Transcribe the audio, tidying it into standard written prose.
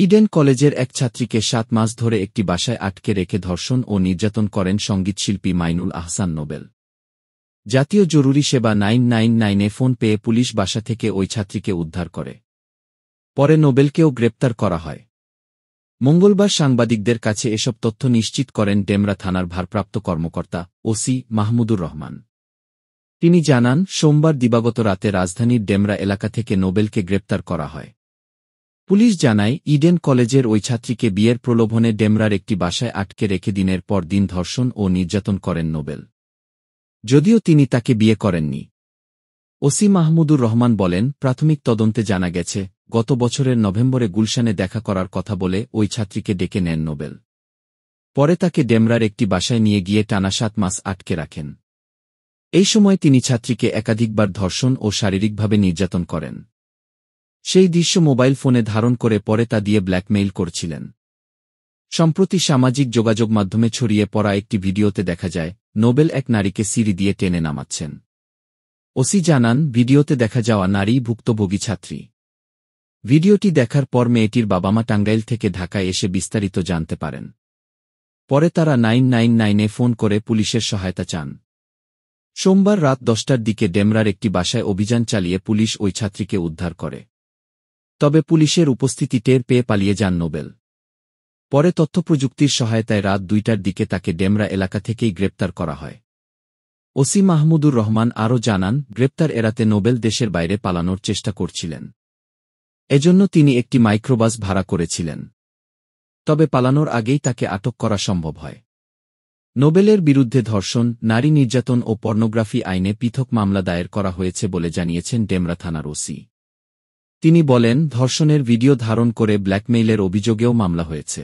Eden কলেজের এক ছাত্রীকে ৭ মাস ধরে একটি বাসায় আটকে রেখে ধর্ষণ ও নির্যাতন করেন সঙ্গীতশিল্পী মাইনুল আহসান নোবেল। জাতীয় জরুরি সেবা 999-এ ফোন পেয়ে পুলিশ বাসা থেকে ওই ছাত্রীকে উদ্ধার করে। পরে নোবেলকেও গ্রেপ্তার করা হয়। মঙ্গলবার সাংবাদিকদের কাছে এসব তথ্য নিশ্চিত করেন ডেমরা থানার ভারপ্রাপ্ত কর্মকর্তা ওসি মাহমুদুর রহমান। তিনি জানান, সোমবার দিবাগত রাতে রাজধানীর ডেমরা এলাকা থেকে নোবেলকে গ্রেপ্তার করা হয়। পুলিশ জানায়, ইডেন কলেজের ওই ছাত্রীকে বিয়ের প্রলোভনে ডেমরার একটি বাসায় আটকে রেখে দিনের পর দিন ধর্ষণ ও নির্যাতন করেন নোবেল, যদিও তিনি তাকে বিয়ে করেননি। ওসি মাহমুদুর রহমান বলেন, প্রাথমিক তদন্তে জানা গেছে, গত বছরের নভেম্বরে গুলশানে দেখা করার কথা বলে ওই ছাত্রীকে ডেকে নেন নোবেল। পরে তাকে ডেমরার একটি বাসায় নিয়ে গিয়ে টানা ৭ মাস আটকে রাখেন। এই সময় তিনি ছাত্রীকে একাধিকবার ধর্ষণ ও শারীরিকভাবে নির্যাতন করেন। সেই দৃশ্য মোবাইল ফোনে ধারণ করে পরে তা দিয়ে ব্ল্যাকমেইল করছিলেন। সম্প্রতি সামাজিক যোগাযোগ মাধ্যমে ছড়িয়ে পড়া একটি ভিডিওতে দেখা যায়, নোবেল এক নারীকে সিঁড়ি দিয়ে টেনে নামাচ্ছেন। ওসি জানান, ভিডিওতে দেখা যাওয়া নারী ভুক্তভোগী ছাত্রী। ভিডিওটি দেখার পর মেয়েটির বাবা-মা টাঙ্গাইল থেকে ঢাকায় এসে বিস্তারিত জানতে পারেন। পরে তারা 999-এ ফোন করে পুলিশের সহায়তা চান। সোমবার রাত 10টার দিকে ডেমরার একটি বাসায় অভিযান চালিয়ে পুলিশ ওই ছাত্রীকে উদ্ধার করে। তবে পুলিশের উপস্থিতি টের পেয়ে পালিয়ে যান নোবেল। পরে তথ্যপ্রযুক্তির সহায়তায় রাত 2টার দিকে তাকে ডেমরা এলাকা থেকেই গ্রেপ্তার করা হয়। ওসি মাহমুদুর রহমান আরও জানান, গ্রেপ্তার এড়াতে নোবেল দেশের বাইরে পালানোর চেষ্টা করছিলেন। এজন্য তিনি একটি মাইক্রোবাস ভাড়া করেছিলেন। তবে পালানোর আগেই তাকে আটক করা সম্ভব হয়। নোবেলের বিরুদ্ধে ধর্ষণ, নারী নির্যাতন ও পর্নোগ্রাফি আইনে পৃথক মামলা দায়ের করা হয়েছে বলে জানিয়েছেন ডেমরা থানার ওসি। তিনি বলেন, ধর্ষণের ভিডিও ধারণ করে ব্ল্যাকমেইলের অভিযোগেও মামলা হয়েছে।